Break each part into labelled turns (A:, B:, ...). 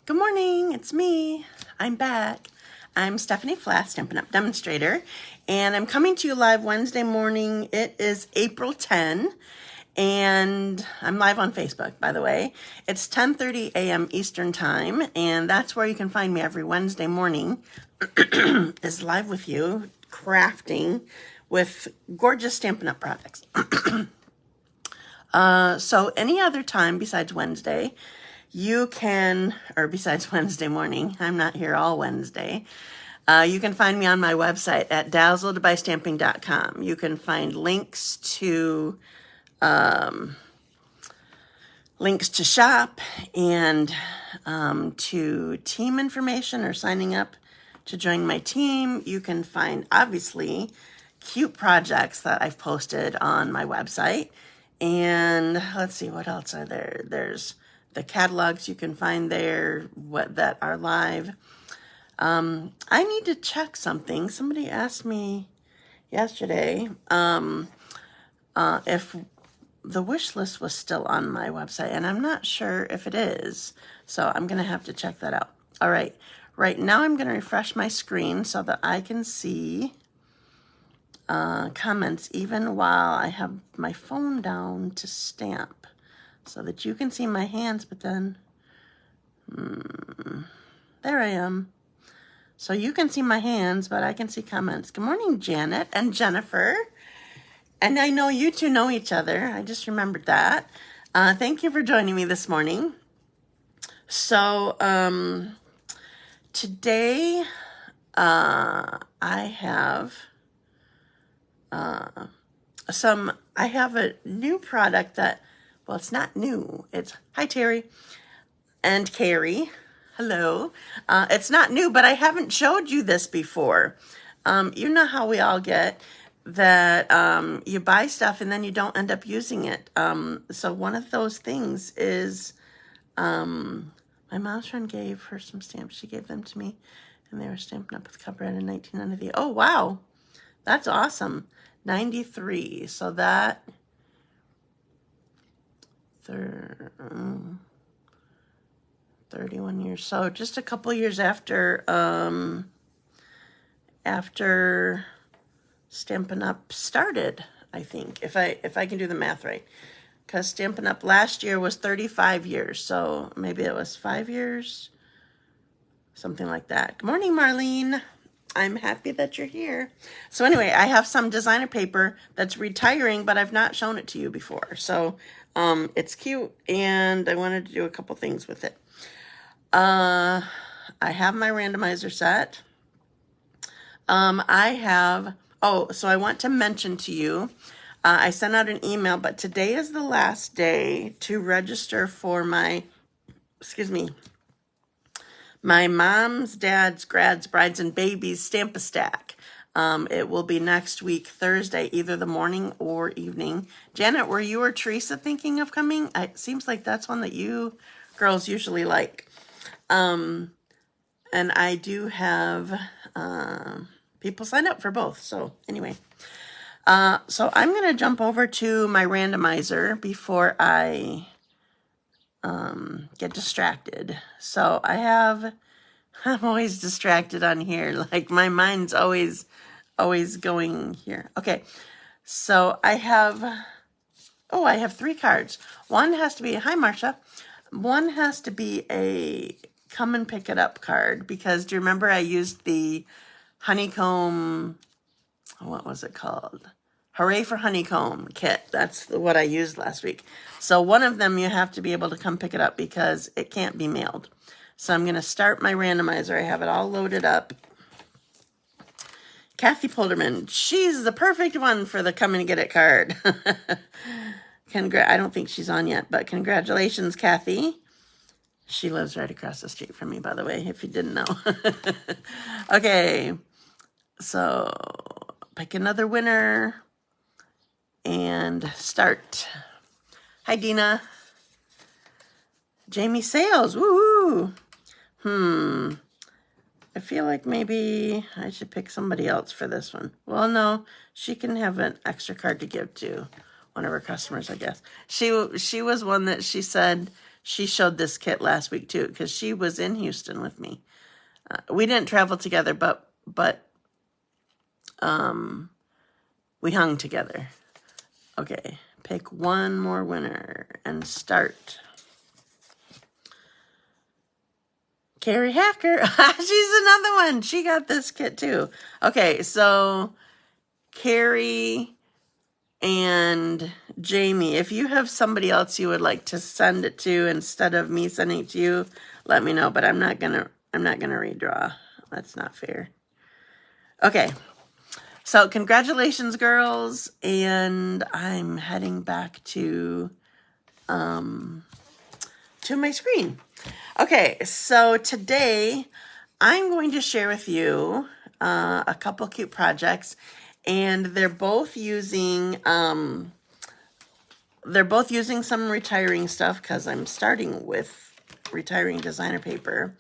A: Good morning, it's me. I'm back. I'm Stephanie Flath, Stampin' Up! Demonstrator, and I'm coming to you live Wednesday morning. It is April 10, and I'm live on Facebook, by the way. It's 10:30 a.m. Eastern Time, and that's where you can find me every Wednesday morning, is live with you, crafting with gorgeous Stampin' Up! Products. So any other time besides Wednesday, you can, or besides Wednesday morning, I'm not here all Wednesday, you can find me on my website at dazzledbystamping.com. You can find links to shop and to team information or signing up to join my team. You can find, obviously, cute projects that I've posted on my website. And let's see, what else are there? There's the catalogs you can find there that are live. I need to check something. Somebody asked me yesterday if the wish list was still on my website, and I'm not sure if it is. So I'm going to have to check that out. All right. Right now I'm going to refresh my screen so that I can see comments even while I have my phone down to stamp so that you can see my hands, but then there I am. So you can see my hands, but I can see comments. Good morning, Janet and Jennifer. And I know you two know each other. I just remembered that. Thank you for joining me this morning. So today I have I have a new product that, well, it's not new. It's, hi Terry and Carrie. Hello. It's not new, but I haven't showed you this before. You know how we all get that you buy stuff and then you don't end up using it. So one of those things is my mom's friend gave her some stamps. She gave them to me, and they were Stampin' Up! With copyright in 1993. Oh, wow. That's awesome. 93. So that 31 years. So just a couple years after Stampin' Up! Started, I think, if I can do the math right. Because Stampin' Up! Last year was 35 years, so maybe it was 5 years, something like that. Good morning, Marlene. I'm happy that you're here. So anyway, I have some designer paper that's retiring, but I've not shown it to you before. So it's cute, and I wanted to do a couple things with it. I have my randomizer set. So I want to mention to you, I sent out an email, but today is the last day to register for my mom's, dad's, grads, brides, and babies Stamp-A-Stack. It will be next week, Thursday, either the morning or evening. Janet, were you or Teresa thinking of coming? It seems like that's one that you girls usually like. And I do have people sign up for both. So anyway, so I'm going to jump over to my randomizer before I get distracted. So I'm always distracted on here. Like my mind's always going here. Okay. So I have 3 cards. One has to be, hi Marcia. One has to be a come and pick it up card, because do you remember I used the honeycomb, what was it called? Hooray for Honeycomb kit. That's what I used last week. So one of them you have to be able to come pick it up because it can't be mailed. So I'm going to start my randomizer. I have it all loaded up. Kathy Polderman, she's the perfect one for the come and get it card. I don't think she's on yet, but congratulations, Kathy. She lives right across the street from me, by the way, if you didn't know. Okay, so pick another winner and start. Hi, Dina. Jamie Sales, woohoo. I feel like maybe I should pick somebody else for this one. Well, no, she can have an extra card to give to one of her customers, I guess. She was one that she said she showed this kit last week too, because she was in Houston with me. We didn't travel together, but we hung together. Okay, pick one more winner and start. Carrie Hacker. She's another one. She got this kit too. Okay, so Carrie and Jamie, if you have somebody else you would like to send it to instead of me sending it to you, let me know. But I'm not gonna redraw. That's not fair. Okay. So congratulations, girls, and I'm heading back to my screen. Okay, so today I'm going to share with you a couple cute projects, and they're both using some retiring stuff because I'm starting with retiring designer paper.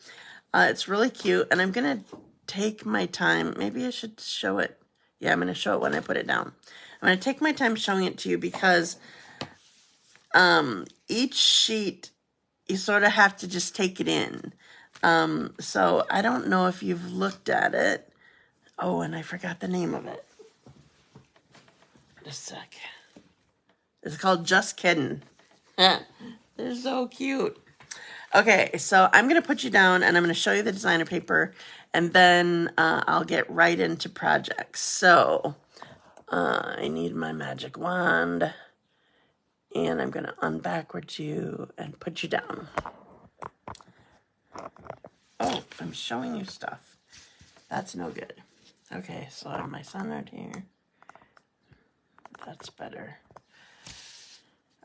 A: It's really cute, and I'm gonna take my time. Maybe I should show it. Yeah, I'm gonna show it when I put it down. I'm gonna take my time showing it to you because each sheet you sort of have to just take it in. So I don't know if you've looked at it. Oh, and I forgot the name of it. Just a sec. It's called Just Kiddin. They're so cute. Okay, so I'm going to put you down and I'm going to show you the designer paper, and then I'll get right into projects. So I need my magic wand, and I'm going to unbackward you and put you down. Oh, I'm showing you stuff. That's no good. Okay, so I have my centered here. That's better.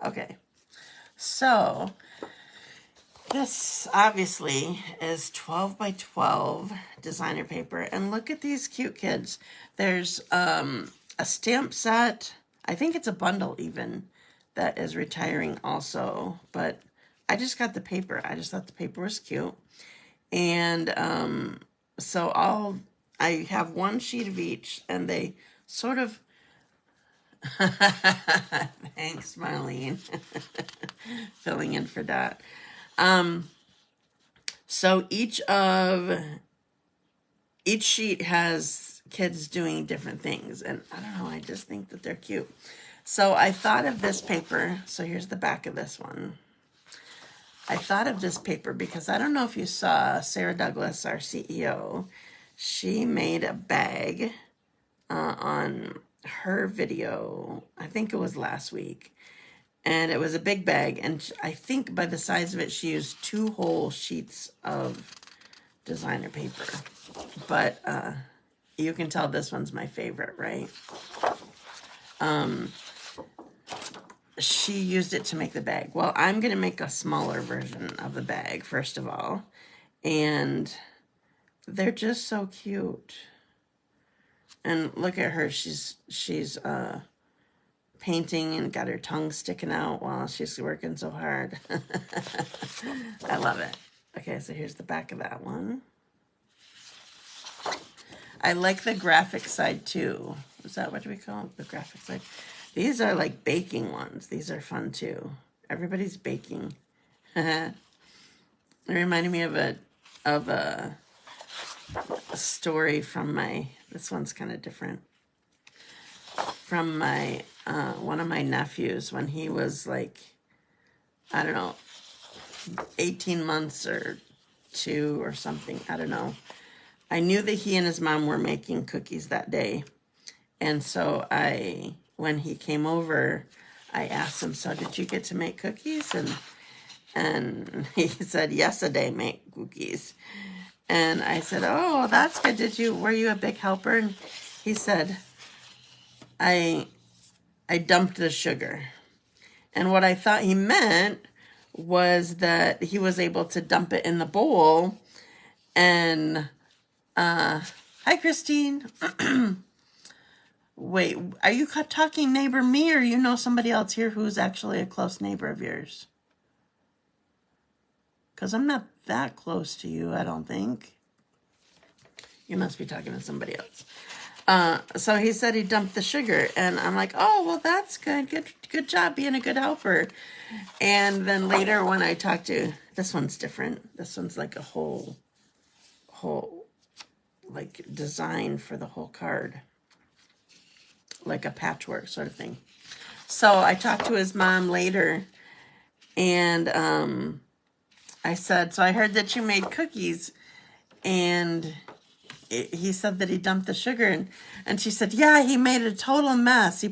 A: Okay, so this obviously is 12 by 12 designer paper. And look at these cute kids. There's a stamp set. I think it's a bundle even that is retiring also. But I just got the paper. I just thought the paper was cute. And so I have one sheet of each, and they sort of thanks, Marlene. Filling in for Dot. So each sheet has kids doing different things, and I don't know, I just think that they're cute. So I thought of this paper. So here's the back of this one. I thought of this paper because I don't know if you saw Sara Douglass, our CEO. She made a bag on her video. I think it was last week. And it was a big bag. And I think by the size of it, she used 2 whole sheets of designer paper. But you can tell this one's my favorite, right? She used it to make the bag. Well, I'm going to make a smaller version of the bag, first of all. And they're just so cute. And look at her. She's painting and got her tongue sticking out while she's working so hard. I love it. Okay, so here's the back of that one. I like the graphic side too. Is that what we call it? The graphic side? These are like baking ones. These are fun too. Everybody's baking. It reminded me of a story from this one's kind of different. From my one of my nephews when he was like, I don't know, 18 months or 2 or something. I don't know. I knew that he and his mom were making cookies that day. And so when he came over, I asked him, so did you get to make cookies? And he said, yes, I make cookies. And I said, oh, that's good. Were you a big helper? And he said, I dumped the sugar. And what I thought he meant was that he was able to dump it in the bowl. And, hi, Christine. Wait, are you talking neighbor me, or you know somebody else here who's actually a close neighbor of yours? Because I'm not that close to you, I don't think. You must be talking to somebody else. So he said he dumped the sugar, and I'm like, oh, well, that's good. Good job being a good helper. And then later when I talked to, this one's different. This one's like a whole like design for the whole card, like a patchwork sort of thing. So I talked to his mom later, and I said, so I heard that you made cookies, and he said that he dumped the sugar, and she said, yeah, he made a total mess. He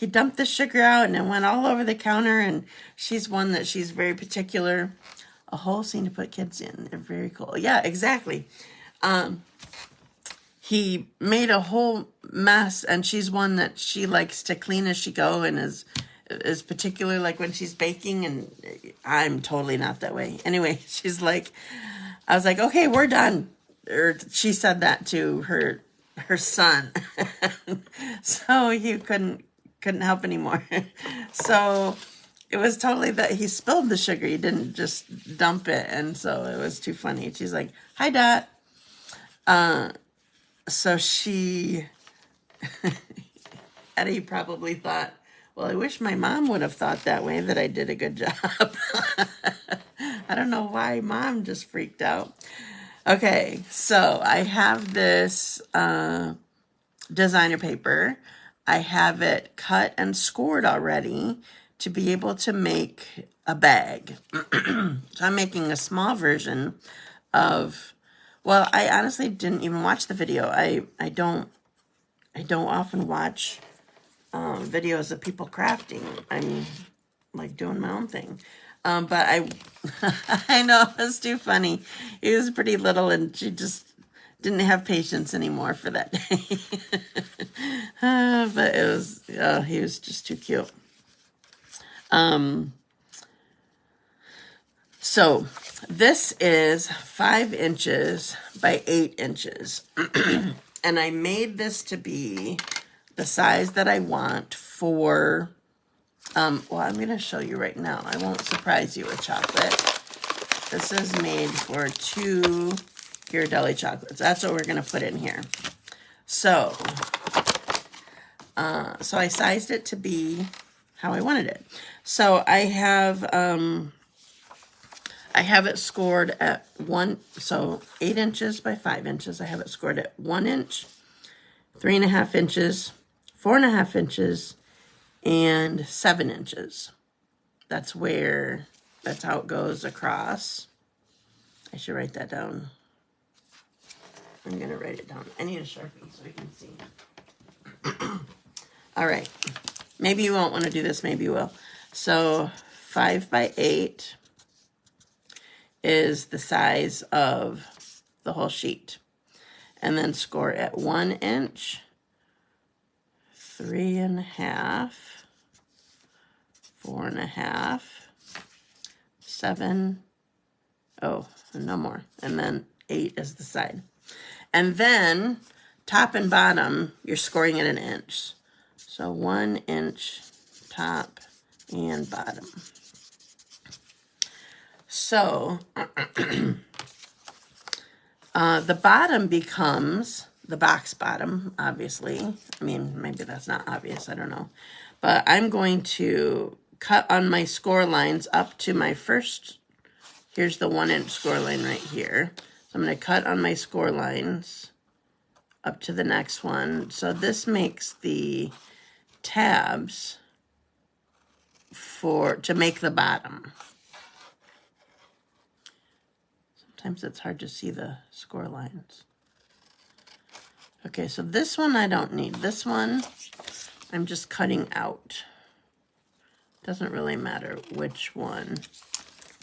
A: dumped the sugar out, and it went all over the counter, and she's one that she's very particular. A whole scene to put kids in. They're very cool. Yeah, exactly. He made a whole mess, and she's one that she likes to clean as she go, and is particular, like when she's baking, and I'm totally not that way. Anyway, she's like, I was like, okay, we're done. Or she said that to her son. So he couldn't help anymore. So it was totally that he spilled the sugar. He didn't just dump it. And so it was too funny. She's like, hi, Dot. So Eddie probably thought, well, I wish my mom would have thought that way, that I did a good job. I don't know why Mom just freaked out. Okay, so I have this designer paper. I have it cut and scored already to be able to make a bag. So I'm making a small version of, well, I honestly didn't even watch the video. I don't often watch videos of people crafting. I'm like doing my own thing. But I know it was too funny. He was pretty little, and she just didn't have patience anymore for that day. But it was, he was just too cute. So this is 5 inches by 8 inches. And I made this to be the size that I want for, well, I'm going to show you right now. I won't surprise you with chocolate. This is made for 2 Ghirardelli chocolates. That's what we're going to put in here. So I sized it to be how I wanted it. So I have it scored at 8 inches by 5 inches. I have it scored at 1 inch, 3.5 inches, 4.5 inches, and 7 inches. That's how it goes across. I should write that down. I'm going to write it down. I need a Sharpie so I can see. All right. Maybe you won't want to do this. Maybe you will. So 5 by 8 is the size of the whole sheet. And then score at 1 inch, 3.5, 4.5, 7, oh, no more. And then 8 is the side. And then top and bottom, you're scoring at 1 inch. So 1 inch top and bottom. So the bottom becomes the box bottom, obviously. I mean, maybe that's not obvious, I don't know. But I'm going to cut on my score lines up to my first, here's the 1 inch score line right here. So I'm going to cut on my score lines up to the next one. So this makes the tabs to make the bottom. Sometimes it's hard to see the score lines. Okay, so this one I don't need. This one I'm just cutting out. Doesn't really matter which one,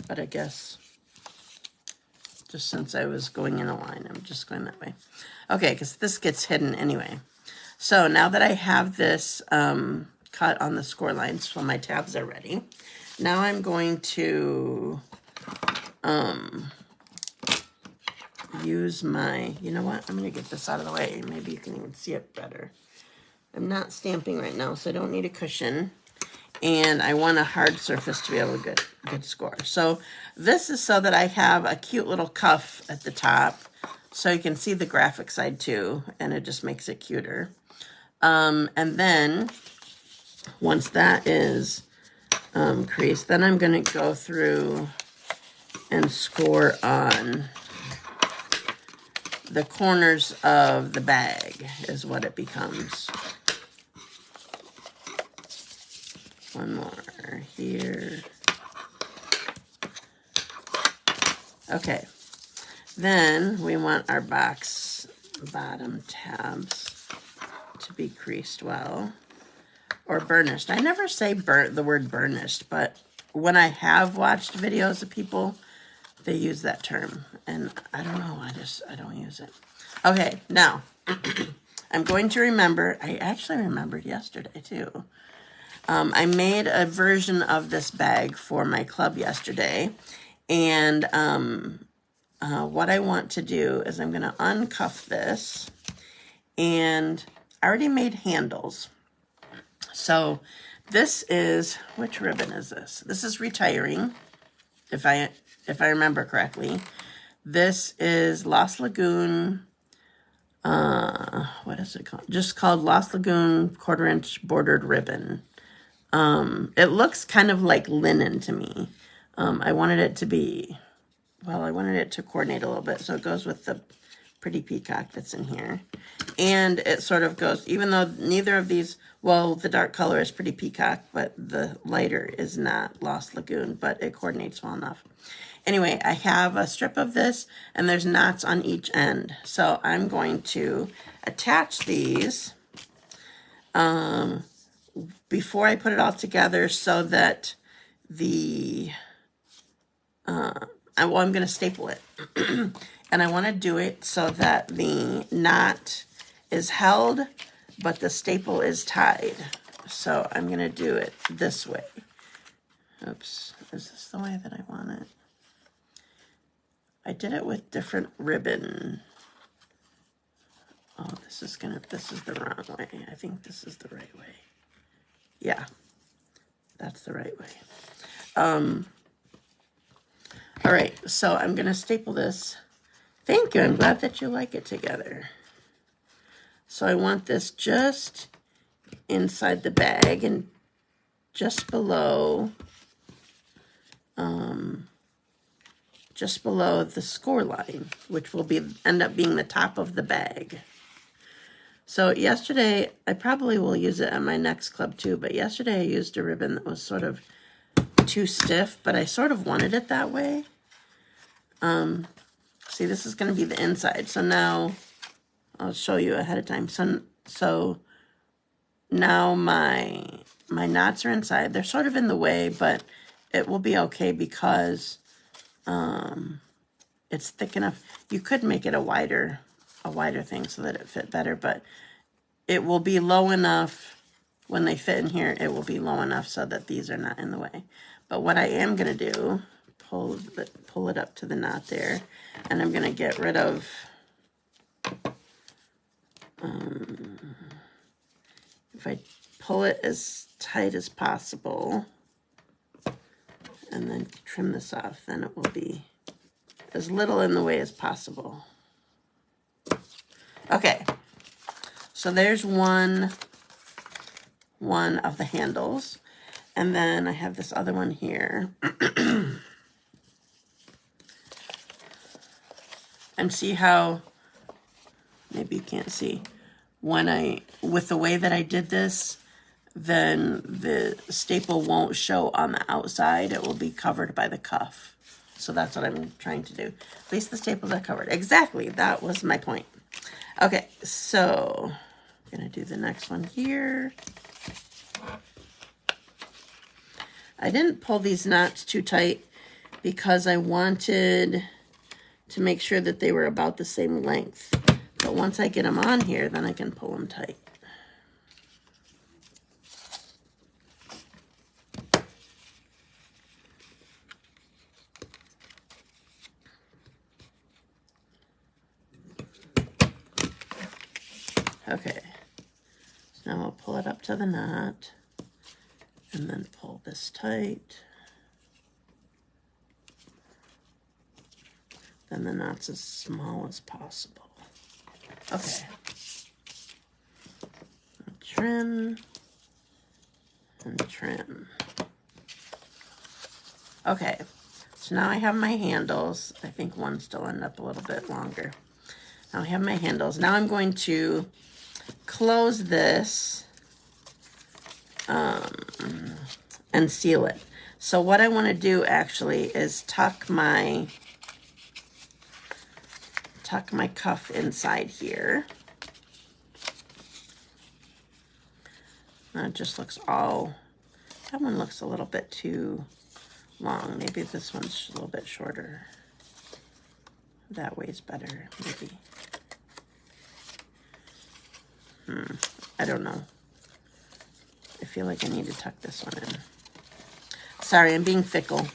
A: but I guess just since I was going in a line, I'm just going that way. Okay, because this gets hidden anyway. So now that I have this cut on the score lines, so my tabs are ready, now I'm going to use my, you know what, I'm going to get this out of the way. Maybe you can even see it better. I'm not stamping right now, so I don't need a cushion. And I want a hard surface to be able to get a good score. So this is so that I have a cute little cuff at the top So you can see the graphic side too, and it just makes it cuter. And then once that is creased, then I'm going to go through and score on the corners of the bag is what it becomes. One more here. Okay. Then we want our box bottom tabs to be creased well. Or burnished. I never say the word burnished, but when I have watched videos of people, they use that term. And I don't know, I don't use it. Okay, now, I'm going to remember, I actually remembered yesterday too. I made a version of this bag for my club yesterday. And what I want to do is I'm going to uncuff this. And I already made handles. So this is, which ribbon is this? This is retiring, if I remember correctly. This is Lost Lagoon, what is it called? Just called Lost Lagoon 1/4 inch bordered ribbon. It looks kind of like linen to me. I wanted it to be, well, I wanted it to coordinate a little bit, so it goes with the pretty peacock that's in here. And it sort of goes, even though neither of these, well, the dark color is pretty peacock, but the lighter is not Lost Lagoon, but it coordinates well enough. Anyway, I have a strip of this, and there's knots on each end. So I'm going to attach these before I put it all together so that I'm going to staple it. And I want to do it so that the knot is held, but the staple is tied. So I'm going to do it this way. Oops, is this the way that I want it? I did it with different ribbon. Oh, this is the wrong way. I think this is the right way. Yeah, that's the right way. All right, so I'm going to staple this. Thank you. I'm glad that you like it together. So I want this just inside the bag and just below the score line, which will end up being the top of the bag. So yesterday, I probably will use it at my next club too, but yesterday I used a ribbon that was sort of too stiff, but I sort of wanted it that way. See, this is going to be the inside. So now I'll show you ahead of time. So now my knots are inside. They're sort of in the way, but it will be okay because it's thick enough. You could make it a wider thing so that it fit better, but it will be low enough when they fit in here. It will be low enough so that these are not in the way. But what I am going to do, pull it up to the knot there, and I'm going to get rid of if I pull it as tight as possible and then trim this off, then it will be as little in the way as possible. Okay, so there's one of the handles, and then I have this other one here. And see how, maybe you can't see, with the way that I did this, then the staple won't show on the outside. It will be covered by the cuff. So that's what I'm trying to do. At least the staples are covered. Exactly, that was my point. Okay, so I'm gonna do the next one here. I didn't pull these knots too tight because I wanted to make sure that they were about the same length. But once I get them on here, then I can pull them tight. Okay, so now I'll pull it up to the knot and then pull this tight. then the knot's as small as possible. Okay. Trim and trim. Okay, so now I have my handles. I think one still ended up a little bit longer. Now I have my handles. Now I'm going to close this and seal it. So what I want to do actually is tuck my cuff inside here. It just looks all, that one looks a little bit too long. Maybe this one's a little bit shorter. That way's better, maybe. I don't know. I feel like I need to tuck this one in. Sorry, I'm being fickle.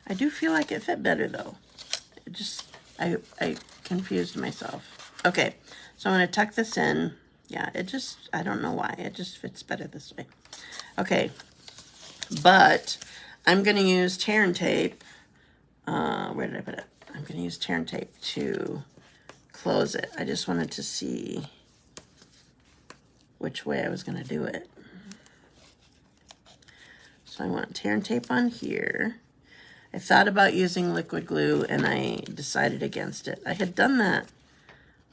A: I do feel like it fit better though. It just, I confused myself. Okay, so I'm going to tuck this in. Yeah, it just, I don't know why. It just fits better this way. Okay, but I'm going to use tear and tape. Where did I put it? I'm going to use tear and tape to close it. I just wanted to see which way I was going to do it. So I want tear and tape on here. I thought about using liquid glue and I decided against it. I had done that,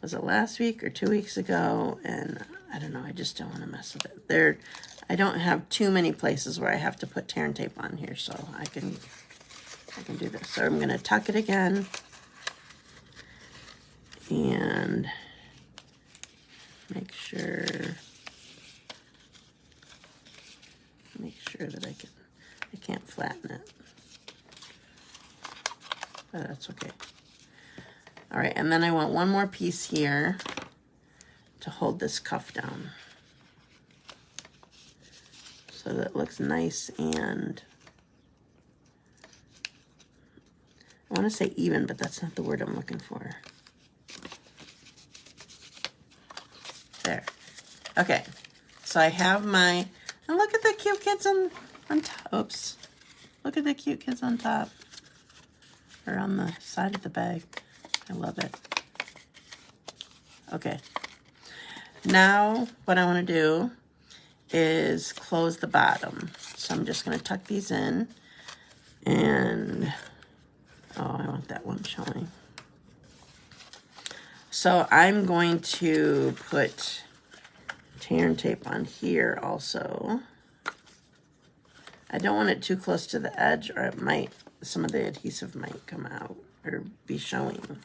A: was it last week or 2 weeks ago? And I don't know, I just don't want to mess with it. I don't have too many places where I have to put tear and tape on here, so I can do this. So I'm going to tuck it again and make sure that I can't flatten it. But that's okay. All right, and then I want one more piece here to hold this cuff down so that it looks nice and, I want to say even, but that's not the word I'm looking for. There. Okay, so I have my, and look at the cute kids on top. Oops. Look at the cute kids on top. Or on the side of the bag. I love it. Okay. Now, what I want to do is close the bottom. So I'm just going to tuck these in. And, oh, I want that one showing. So I'm going to put tear and tape on here also. I don't want it too close to the edge or it might, some of the adhesive might come out or be showing.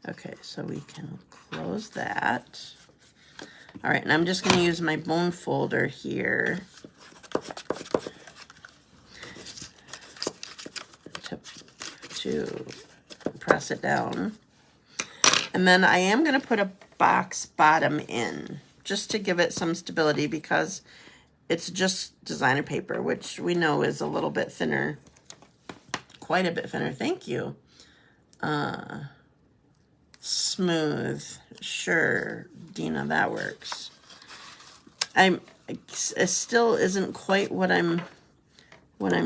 A: Okay, so we can close that. All right, and I'm just going to use my bone folder here to press it down. And then I am going to put a box bottom in just to give it some stability because it's just designer paper, which we know is a little bit thinner, quite a bit thinner. Thank you. Smooth. Sure, Dina, that works. It still isn't quite what I'm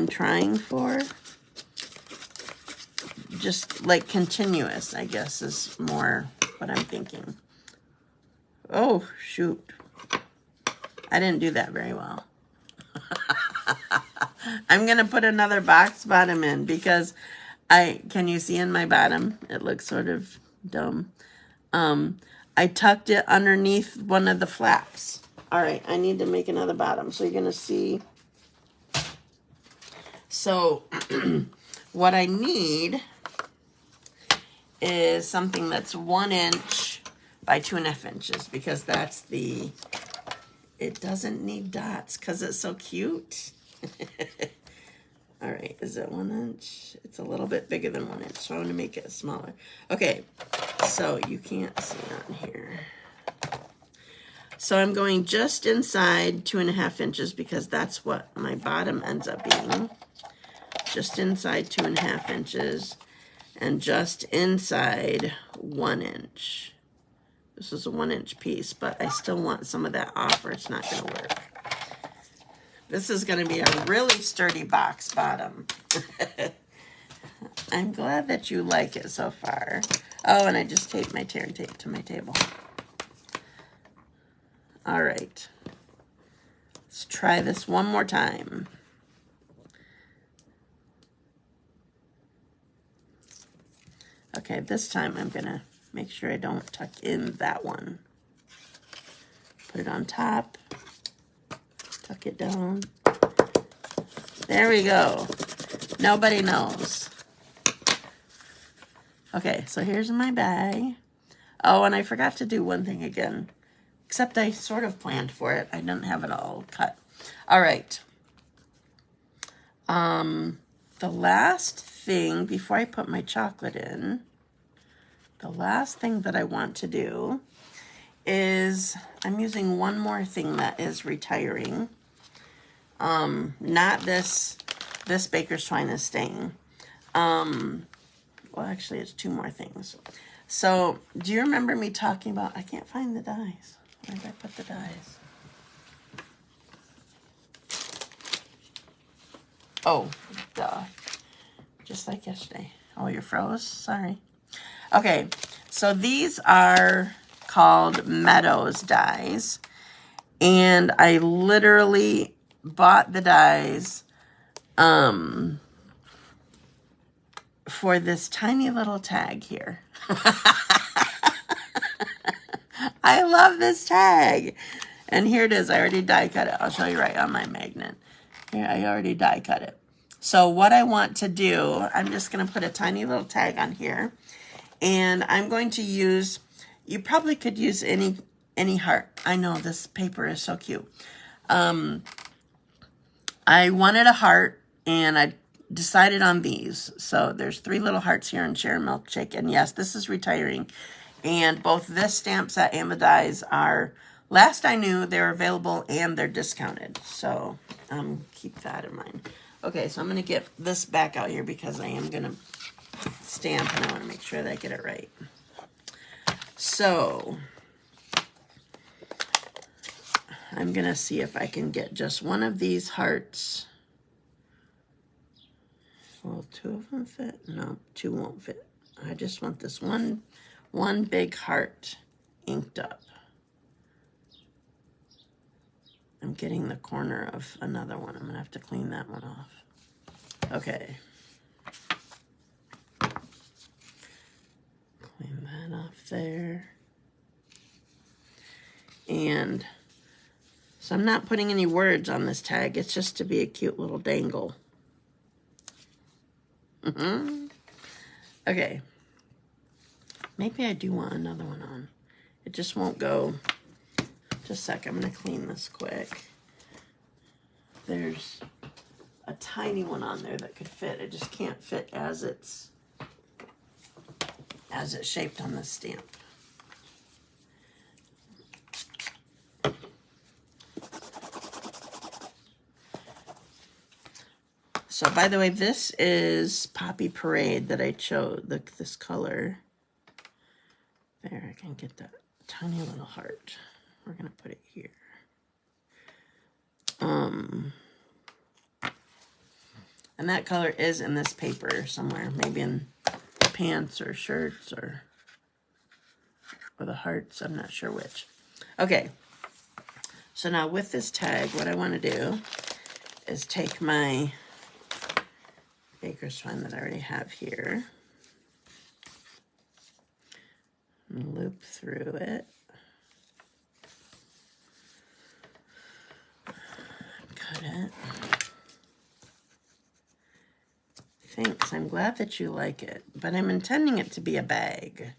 A: trying for. Just like continuous, I guess, is more what I'm thinking. Oh, shoot. I didn't do that very well. I'm going to put another box bottom in because can you see in my bottom? It looks sort of dumb. I tucked it underneath one of the flaps. All right, I need to make another bottom. So you're going to see. So what I need is something that's 1 inch by 2.5 inches because that's it doesn't need dots because it's so cute. All right, is it 1 inch? It's a little bit bigger than 1 inch, so I want to make it smaller. Okay, so you can't see on here. So I'm going just inside 2.5 inches because that's what my bottom ends up being. Just inside 2.5 inches. and just inside 1 inch. This is a 1 inch piece, but I still want some of that off or it's not going to work. This is going to be a really sturdy box bottom. I'm glad that you like it so far. Oh, and I just taped my tear and tape to my table. All right. Let's try this one more time. Okay, this time I'm going to make sure I don't tuck in that one. Put it on top. Tuck it down. There we go. Nobody knows. Okay, so here's my bag. Oh, and I forgot to do one thing again. Except I sort of planned for it. I didn't have it all cut. All right. The last thing, before I put my chocolate in, the last thing that I want to do is I'm using one more thing that is retiring. Not this baker's twine is staying. Well, actually, it's 2 more things. So, do you remember me talking about, I can't find the dies. Where did I put the dies? Oh, duh. Just like yesterday. Oh, you froze? Sorry. Okay, so these are called Meadows dies. And I literally bought the dies for this tiny little tag here. I love this tag. And here it is. I already die cut it. I'll show you right on my magnet. Here, I already die cut it. So what I want to do, I'm just going to put a tiny little tag on here. And I'm going to use, you probably could use any heart. I know this paper is so cute. I wanted a heart and I decided on these. So there's 3 little hearts here in Share Milkshake. And yes, this is retiring. And both this stamp set and the dies are, last I knew, they're available and they're discounted. So keep that in mind. Okay, so I'm going to get this back out here because I am going to stamp and I want to make sure that I get it right. So I'm going to see if I can get just one of these hearts. Will 2 of them fit? No, 2 won't fit. I just want this one big heart inked up. I'm getting the corner of another one. I'm going to have to clean that one off. Okay. Clean that off there. And so I'm not putting any words on this tag. It's just to be a cute little dangle. Okay. Maybe I do want another one on. It just won't go. Just a sec. I'm going to clean this quick. There's a tiny one on there that could fit. It just can't fit as it's shaped on this stamp. So, by the way, this is Poppy Parade that I chose, this color. There, I can get that tiny little heart. We're going to put it here. And that color is in this paper somewhere, maybe in pants or shirts or the hearts. I'm not sure which. Okay. So now with this tag, what I want to do is take my baker's twine that I already have here and loop through it. Cut it. Thanks. I'm glad that you like it, but I'm intending it to be a bag.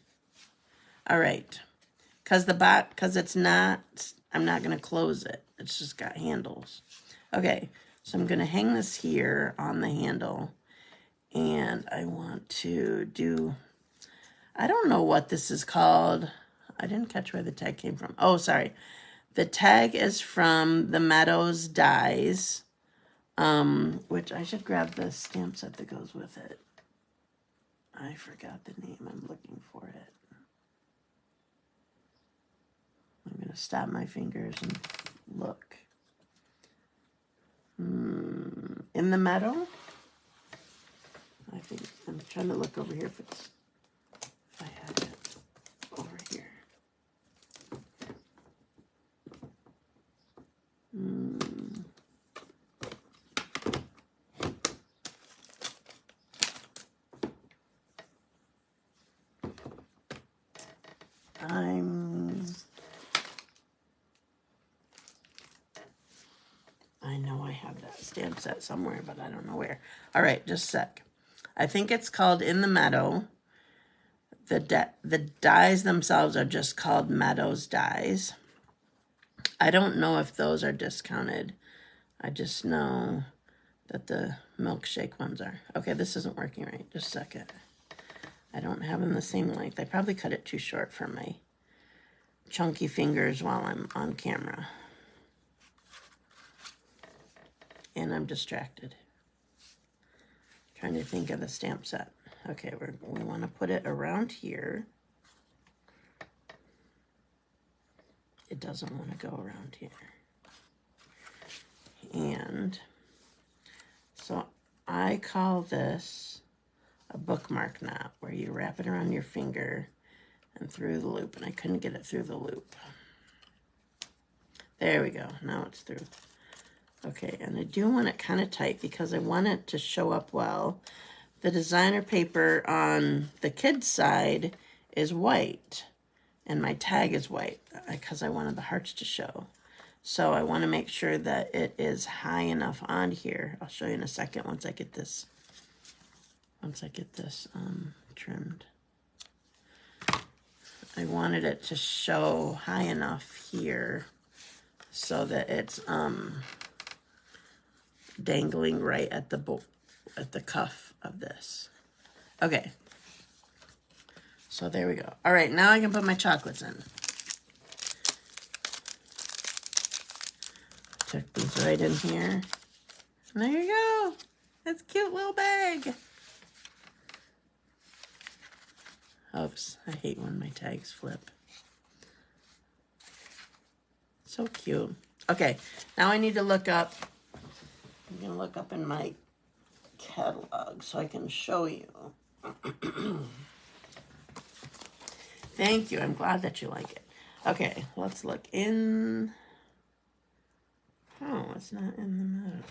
A: All right. Because it's not, I'm not going to close it. It's just got handles. Okay. So I'm going to hang this here on the handle. And I want to do, I don't know what this is called. I didn't catch where the tag came from. Oh, sorry. The tag is from the Meadows Dies, which I should grab the stamp set that goes with it. I forgot the name. I'm looking for it. I'm going to stop my fingers and look. In the Meadow? I think I'm trying to look over here if I have it over here. I know I have that stamp set somewhere, but I don't know where. All right, just a sec. I think it's called In the Meadow. The dies themselves are just called Meadows dies. I don't know if those are discounted. I just know that the milkshake ones are. Okay, this isn't working right. Just a second. I don't have them the same length. I probably cut it too short for my chunky fingers while I'm on camera. And I'm distracted. Trying to think of the stamp set. Okay, we want to put it around here. It doesn't want to go around here. And so I call this a bookmark knot, where you wrap it around your finger and through the loop. And I couldn't get it through the loop. There we go. Now it's through. Okay, and I do want it kind of tight because I want it to show up well. The designer paper on the kids' side is white, and my tag is white because I wanted the hearts to show. So I want to make sure that it is high enough on here. I'll show you in a second once I get this trimmed. I wanted it to show high enough here so that it's dangling right at the cuff of this. Okay. So there we go. All right, now I can put my chocolates in. Tuck these right in here. And there you go. That's a cute little bag. Oops, I hate when my tags flip. So cute. Okay, now I need to look up. I'm going to look up in my catalog so I can show you. Thank you. I'm glad that you like it. Okay, let's look in. Oh, it's not in the middle.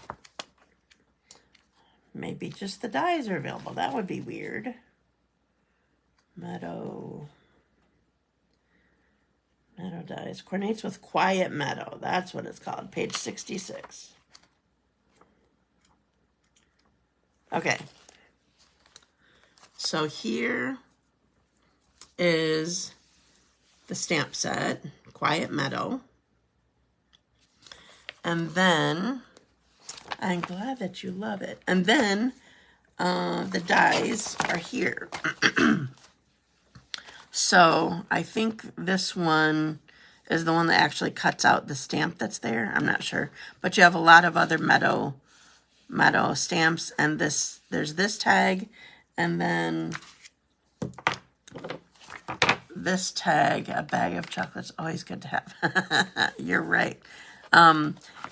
A: Maybe just the dies are available. That would be weird. Meadow dies. Coordinates with Quiet Meadow. That's what it's called. Page 66. Okay. So here is the stamp set, Quiet Meadow. And then, I'm glad that you love it. And then the dies are here. So I think this one is the one that actually cuts out the stamp that's there. I'm not sure. But you have a lot of other Meadow stamps. And there's this tag. And then this tag, a bag of chocolates, always good to have. You're right.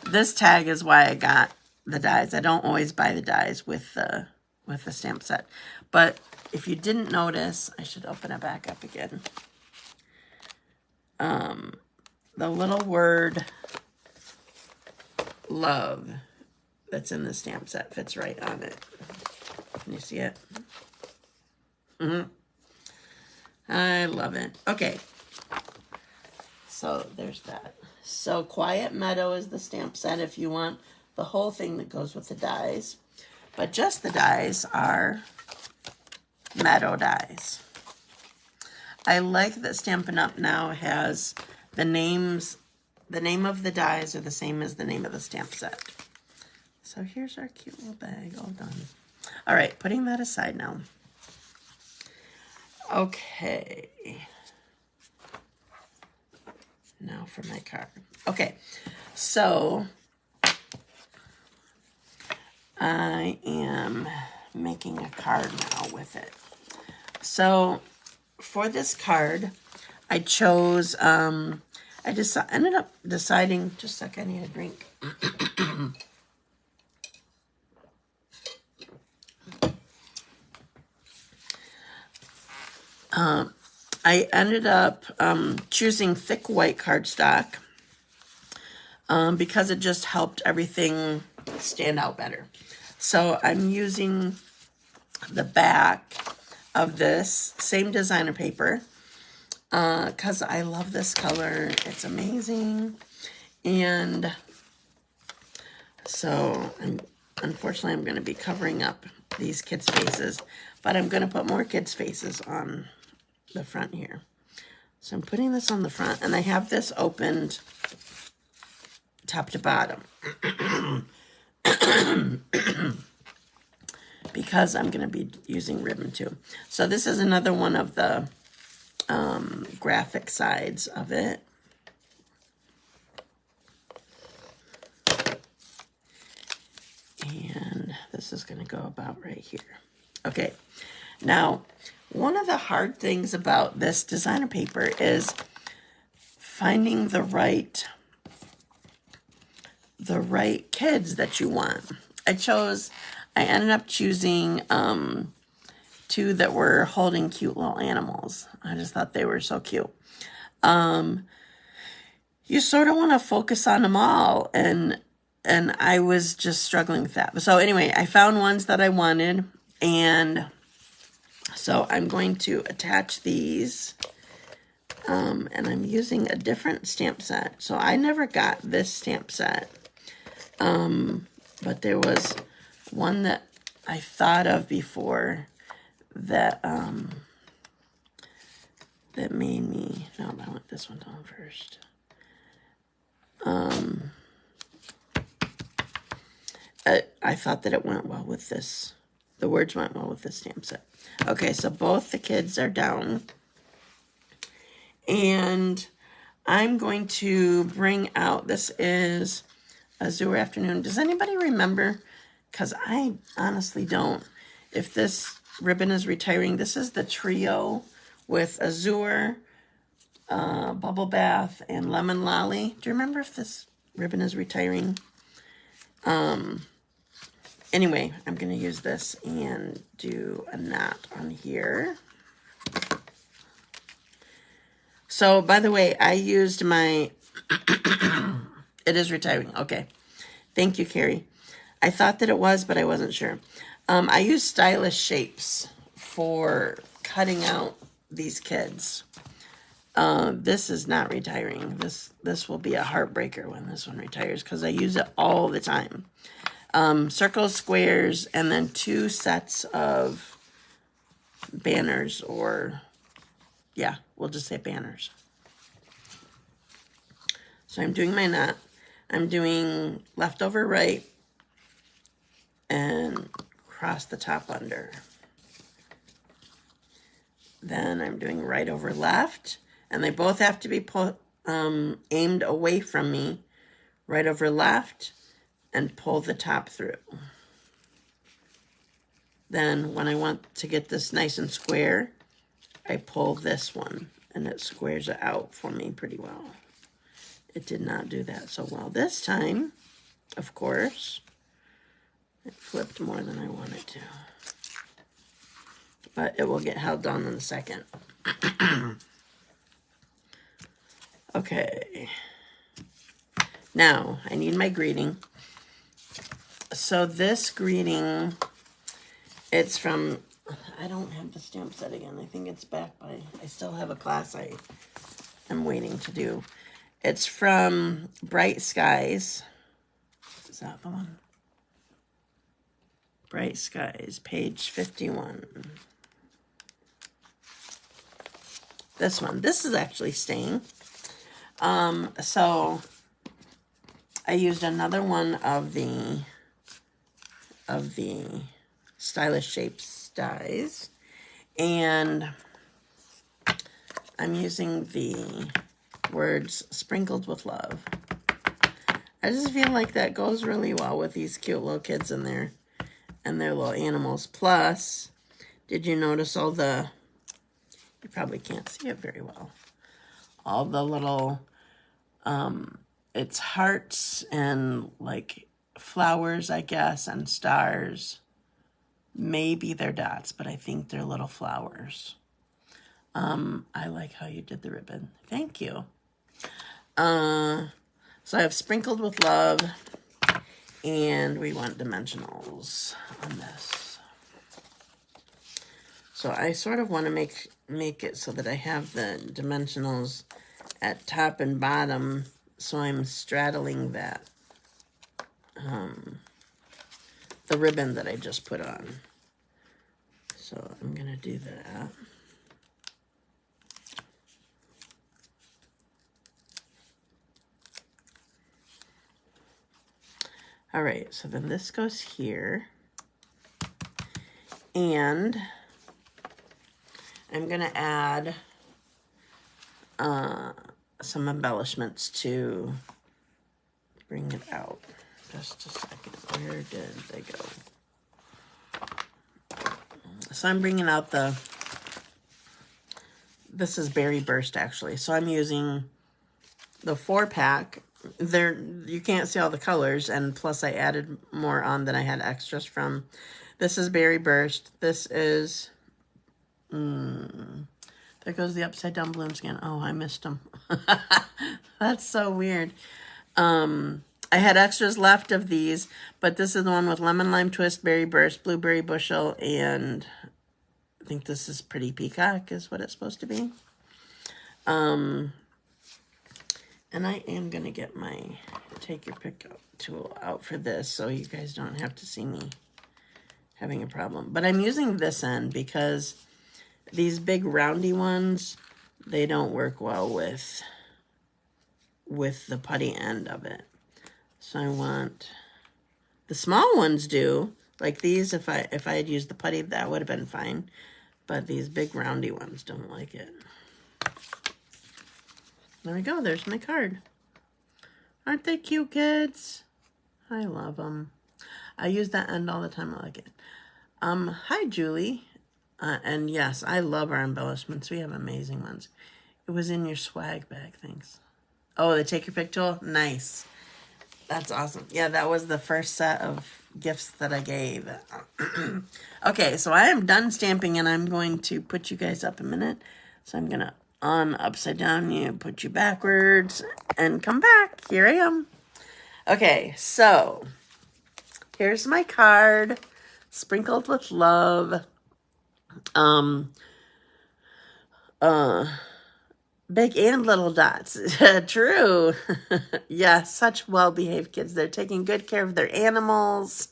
A: This tag is why I got the dies. I don't always buy the dies with the stamp set. But if you didn't notice, I should open it back up again. The little word love that's in the stamp set fits right on it. Can you see it? I love it. Okay. So there's that. So Quiet Meadow is the stamp set if you want the whole thing that goes with the dies. But just the dies are Meadow dies. I like that Stampin' Up! Now has the name of the dies are the same as the name of the stamp set. So here's our cute little bag all done. All right, putting that aside now. Okay. Now for my card. Okay, so I am making a card now with it. So for this card, I chose, I just ended up deciding, just a sec, I need a drink. I ended up choosing thick white cardstock because it just helped everything stand out better. So I'm using the back of this same designer paper because I love this color. It's amazing. And so unfortunately I'm going to be covering up these kids' faces, but I'm going to put more kids' faces on the front here. So I'm putting this on the front, and I have this opened top to bottom because I'm going to be using ribbon too. So this is another one of the graphic sides of it. And this is going to go about right here. Okay, now one of the hard things about this designer paper is finding the right kids that you want. I ended up choosing 2 that were holding cute little animals. I just thought they were so cute. You sort of want to focus on them all, and I was just struggling with that. So anyway, I found ones that I wanted, and so I'm going to attach these, and I'm using a different stamp set. So I never got this stamp set, but there was one that I thought of before that that made me, no, I want this one down first. I thought that it went well with this. The words went well with this stamp set. Okay, so both the kids are down. And I'm going to bring out, this is Azure Afternoon. Does anybody remember? Because I honestly don't. If this ribbon is retiring, this is the trio with Azure, Bubble Bath, and Lemon Lolly. Do you remember if this ribbon is retiring? Anyway, I'm going to use this and do a knot on here. So, by the way, I used my... It is retiring. Okay. Thank you, Carrie. I thought that it was, but I wasn't sure. I used stylish shapes for cutting out these kids. This is not retiring. This will be a heartbreaker when this one retires because I use it all the time. Circles, squares, and then 2 sets of banners, or yeah, we'll just say banners. So I'm doing my knot. I'm doing left over right and cross the top under. Then I'm doing right over left, and they both have to be aimed away from me. Right over left, and pull the top through. Then when I want to get this nice and square, I pull this one, and it squares it out for me pretty well. It did not do that so well this time, of course. It flipped more than I wanted to. But it will get held down in a second. Okay. Now, I need my greeting. So this greeting, it's from, I don't have the stamp set again. I think it's back by, I still have a class I am waiting to do. It's from Bright Skies. Is that the one? Bright Skies, page 51. This one. This is actually staying. So I used another one of the stylish shapes dies, and I'm using the words sprinkled with love. I just feel like that goes really well with these cute little kids in there and their little animals. Plus, did you notice all the You probably can't see it very well. All the little, it's hearts and like flowers, I guess, and stars. Maybe they're dots, but I think they're little flowers. I like how you did the ribbon. Thank you. So I have Sprinkled with Love, and we want dimensionals on this. So I sort of want to make it so that I have the dimensionals at top and bottom, so I'm straddling that, the ribbon that I just put on. So I'm going to do that. All right, so then this goes here. And I'm going to add some embellishments to bring it out. Just a second. Where did they go? So I'm bringing out this is Berry Burst, actually. So I'm using the 4-pack. You can't see all the colors, and plus I added more on than I had extras from. This is Berry Burst. This is, there goes the upside down balloons again. Oh, I missed them. That's so weird. I had extras left of these, but this is the one with Lemon Lime Twist, Berry Burst, Blueberry Bushel, and I think this is Pretty Peacock is what it's supposed to be. And I am going to get my take your pick tool out for this so you guys don't have to see me having a problem. But I'm using this end because these big roundy ones, they don't work well with the putty end of it. So I want, the small ones do, like these, if I had used the putty, that would have been fine. But these big roundy ones don't like it. There we go. There's my card. Aren't they cute, kids? I love them. I use that end all the time. I like it. Hi, Julie. And yes, I love our embellishments. We have amazing ones. It was in your swag bag. Thanks. Oh, the take your pick tool? Nice. That's awesome. Yeah, that was the first set of gifts that I gave. Okay, so I am done stamping, and I'm going to put you guys up a minute. So I'm going to upside down you, put you backwards, and come back. Here I am. Okay, so here's my card, Sprinkled with Love. Big and little dots. True. Yeah, such well-behaved kids. They're taking good care of their animals.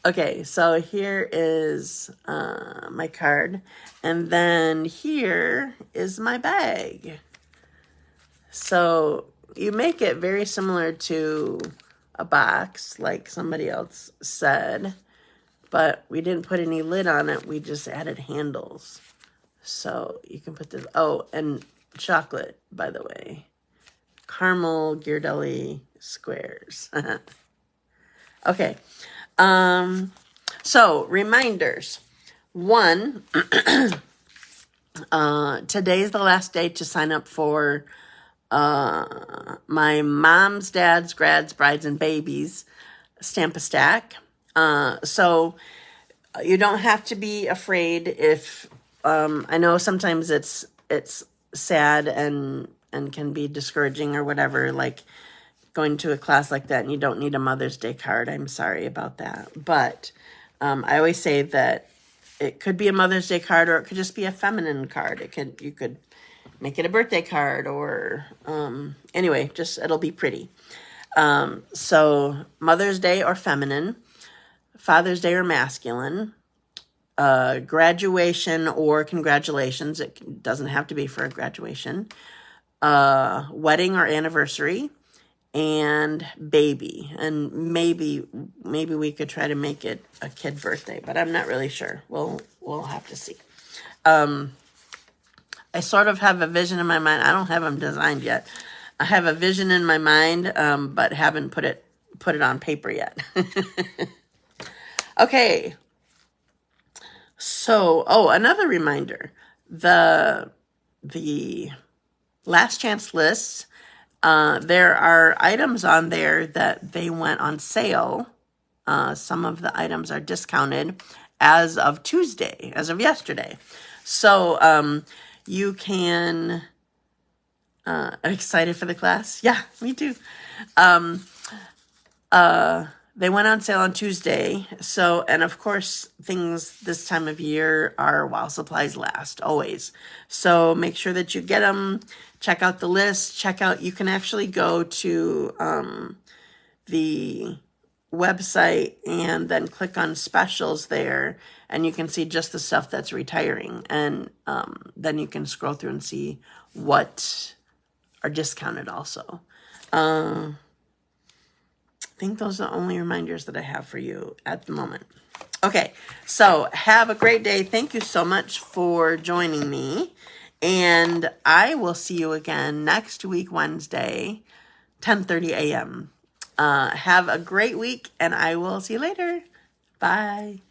A: Okay, so here is my card. And then here is my bag. So you make it very similar to a box, like somebody else said. But we didn't put any lid on it. We just added handles. So you can put this, oh, and chocolate, by the way. Caramel Ghirardelli squares. Okay. So reminders. One, today's the last day to sign up for my mom's, dad's, grads, brides, and babies Stamp-A-Stack. So you don't have to be afraid if I know sometimes it's sad and can be discouraging or whatever, like going to a class like that and you don't need a Mother's Day card. I'm sorry about that. But I always say that it could be a Mother's Day card, or it could just be a feminine card. You could make it a birthday card, or anyway, just it'll be pretty. So Mother's Day or feminine, Father's Day or masculine, graduation or congratulations. It doesn't have to be for a graduation. Wedding or anniversary, and baby. And maybe we could try to make it a kid birthday, but I'm not really sure. We'll have to see. I sort of have a vision in my mind. I don't have them designed yet. I have a vision in my mind, but haven't put it on paper yet. Okay. So, another reminder. the last chance lists, there are items on there that they went on sale. Some of the items are discounted as of Tuesday, as of yesterday. So you can, excited for the class? Yeah, me too. They went on sale on Tuesday. So, and of course, things this time of year are while supplies last, always. So make sure that you get them. Check out the list. You can actually go to the website and then click on specials there, and you can see just the stuff that's retiring. And then you can scroll through and see what are discounted also. I think those are the only reminders that I have for you at the moment. Okay, so have a great day. Thank you so much for joining me. And I will see you again next week, Wednesday, 10:30 a.m. Have a great week, and I will see you later. Bye.